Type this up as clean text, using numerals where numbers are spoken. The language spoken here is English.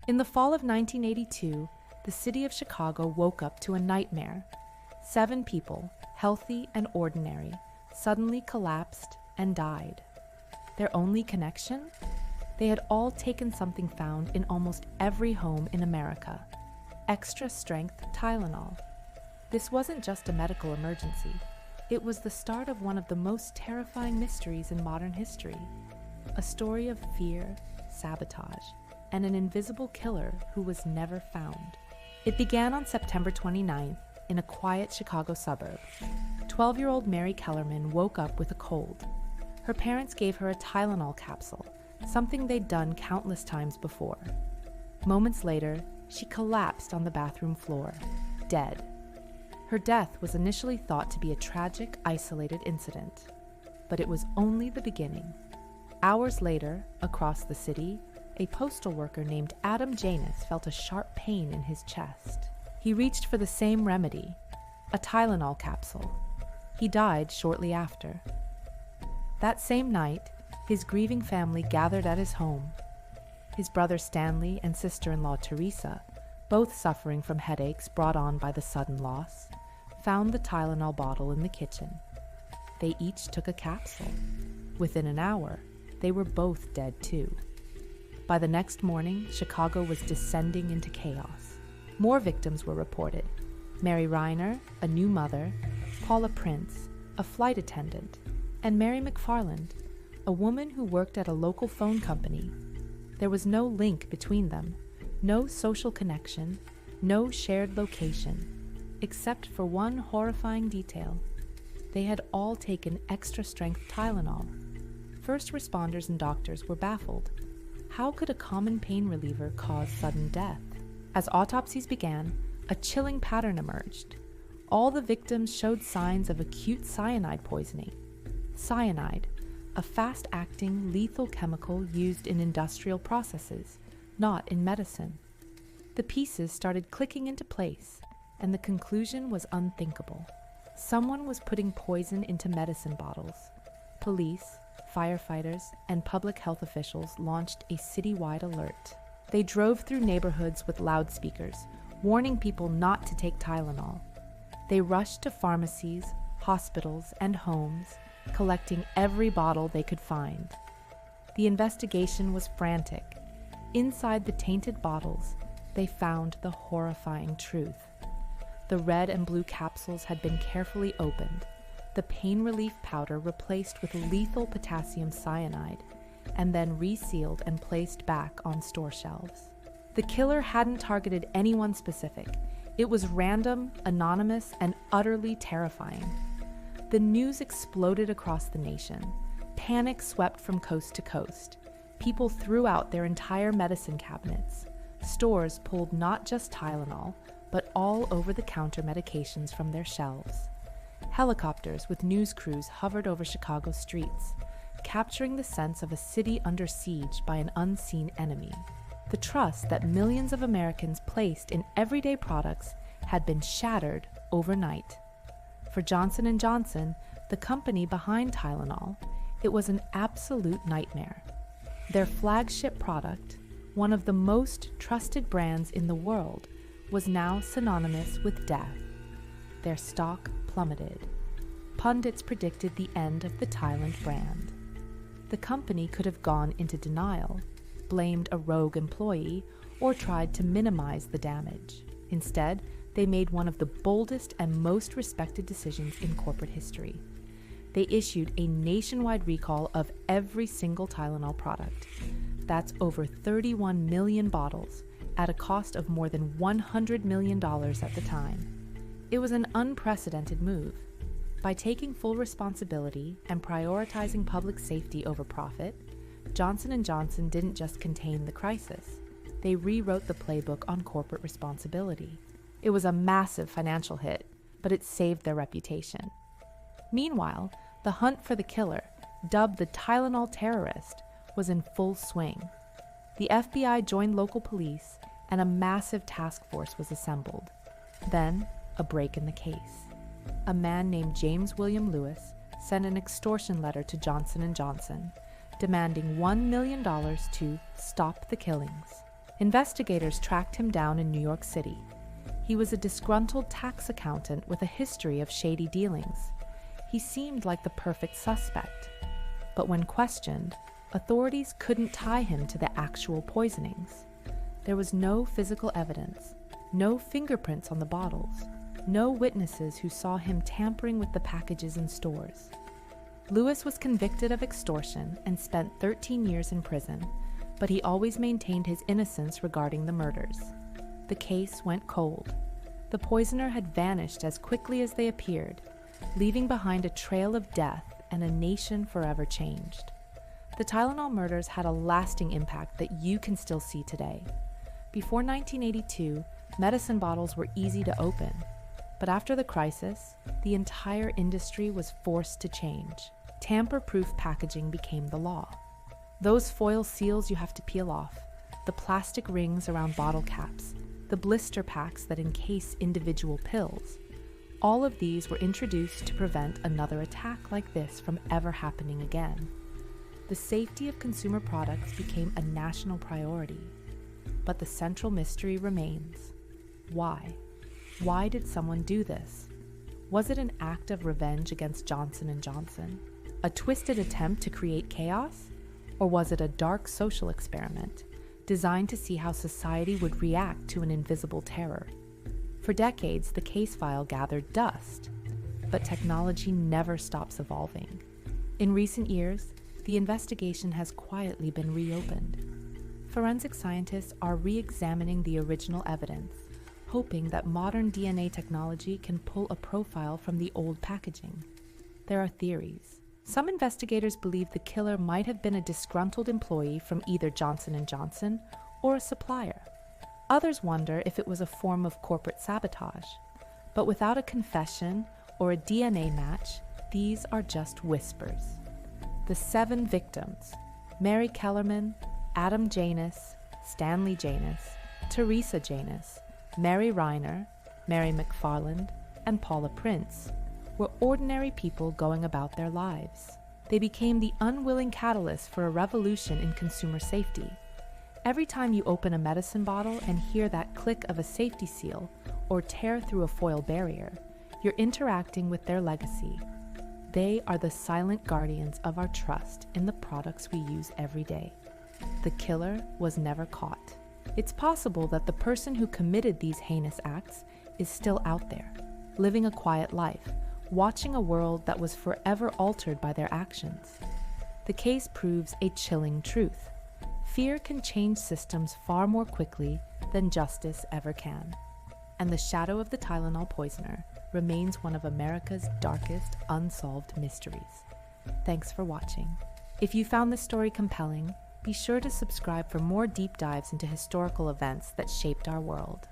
In the fall of 1982, the city of Chicago woke up to a nightmare. 7 people, healthy and ordinary, suddenly collapsed and died. Their only connection? They had all taken something found in almost every home in America: extra-strength Tylenol. This wasn't just a medical emergency. It was the start of one of the most terrifying mysteries in modern history. A story of fear, sabotage, and an invisible killer who was never found. It began on September 29th in a quiet Chicago suburb. 12-year-old Mary Kellerman woke up with a cold. Her parents gave her a Tylenol capsule, something they'd done countless times before. Moments later, she collapsed on the bathroom floor, dead. Her death was initially thought to be a tragic, isolated incident, but it was only the beginning. Hours later, across the city, a postal worker named Adam Janus felt a sharp pain in his chest. He reached for the same remedy, a Tylenol capsule. He died shortly after. That same night, his grieving family gathered at his home. His brother Stanley and sister-in-law Teresa, both suffering from headaches brought on by the sudden loss, found the Tylenol bottle in the kitchen. They each took a capsule. Within an hour, they were both dead too. By the next morning, Chicago was descending into chaos. More victims were reported. Mary Reiner, a new mother, Paula Prince, a flight attendant, and Mary McFarland, a woman who worked at a local phone company. There was no link between them, no social connection, no shared location, except for one horrifying detail. They had all taken extra-strength Tylenol. First responders and doctors were baffled. How could a common pain reliever cause sudden death? As autopsies began, a chilling pattern emerged. All the victims showed signs of acute cyanide poisoning. Cyanide, a fast-acting, lethal chemical used in industrial processes, not in medicine. The pieces started clicking into place, and the conclusion was unthinkable. Someone was putting poison into medicine bottles. Police, firefighters, and public health officials launched a citywide alert. They drove through neighborhoods with loudspeakers, warning people not to take Tylenol. They rushed to pharmacies, hospitals, and homes, collecting every bottle they could find. The investigation was frantic. Inside the tainted bottles, they found the horrifying truth. The red and blue capsules had been carefully opened, the pain relief powder replaced with lethal potassium cyanide, and then resealed and placed back on store shelves. The killer hadn't targeted anyone specific. It was random, anonymous, and utterly terrifying. The news exploded across the nation. Panic swept from coast to coast. People threw out their entire medicine cabinets. Stores pulled not just Tylenol, but all over-the-counter medications from their shelves. Helicopters with news crews hovered over Chicago's streets, capturing the sense of a city under siege by an unseen enemy. The trust that millions of Americans placed in everyday products had been shattered overnight. For Johnson & Johnson, the company behind Tylenol, it was an absolute nightmare. Their flagship product, one of the most trusted brands in the world, was now synonymous with death. Their stock plummeted. Pundits predicted the end of the Tylenol brand. The company could have gone into denial, blamed a rogue employee, or tried to minimize the damage. Instead, they made one of the boldest and most respected decisions in corporate history. They issued a nationwide recall of every single Tylenol product. That's over 31 million bottles, at a cost of more than $100 million at the time. It was an unprecedented move. By taking full responsibility and prioritizing public safety over profit, Johnson & Johnson didn't just contain the crisis. They rewrote the playbook on corporate responsibility. It was a massive financial hit, but it saved their reputation. Meanwhile, the hunt for the killer, dubbed the Tylenol terrorist, was in full swing. The FBI joined local police, and a massive task force was assembled. Then, a break in the case. A man named James William Lewis sent an extortion letter to Johnson & Johnson, demanding $1 million to stop the killings. Investigators tracked him down in New York City. He was a disgruntled tax accountant with a history of shady dealings. He seemed like the perfect suspect. But when questioned, authorities couldn't tie him to the actual poisonings. There was no physical evidence, no fingerprints on the bottles, no witnesses who saw him tampering with the packages in stores. Lewis was convicted of extortion and spent 13 years in prison, but he always maintained his innocence regarding the murders. The case went cold. The poisoner had vanished as quickly as they appeared, leaving behind a trail of death and a nation forever changed. The Tylenol murders had a lasting impact that you can still see today. Before 1982, medicine bottles were easy to open, but after the crisis, the entire industry was forced to change. Tamper-proof packaging became the law. Those foil seals you have to peel off, the plastic rings around bottle caps, the blister packs that encase individual pills, all of these were introduced to prevent another attack like this from ever happening again. The safety of consumer products became a national priority. But the central mystery remains. Why? Why did someone do this? Was it an act of revenge against Johnson & Johnson? A twisted attempt to create chaos? Or was it a dark social experiment designed to see how society would react to an invisible terror? For decades, the case file gathered dust, but technology never stops evolving. In recent years, the investigation has quietly been reopened. Forensic scientists are re-examining the original evidence, hoping that modern DNA technology can pull a profile from the old packaging. There are theories. Some investigators believe the killer might have been a disgruntled employee from either Johnson & Johnson or a supplier. Others wonder if it was a form of corporate sabotage. But without a confession or a DNA match, these are just whispers. The 7 victims: Mary Kellerman, Adam Janus, Stanley Janus, Teresa Janus, Mary Reiner, Mary McFarland, and Paula Prince, were ordinary people going about their lives. They became the unwilling catalyst for a revolution in consumer safety. Every time you open a medicine bottle and hear that click of a safety seal or tear through a foil barrier, you're interacting with their legacy. They are the silent guardians of our trust in the products we use every day. The killer was never caught. It's possible that the person who committed these heinous acts is still out there, living a quiet life, watching a world that was forever altered by their actions. The case proves a chilling truth. Fear can change systems far more quickly than justice ever can. And the shadow of the Tylenol poisoner remains one of America's darkest unsolved mysteries. Thanks for watching. If you found this story compelling, be sure to subscribe for more deep dives into historical events that shaped our world.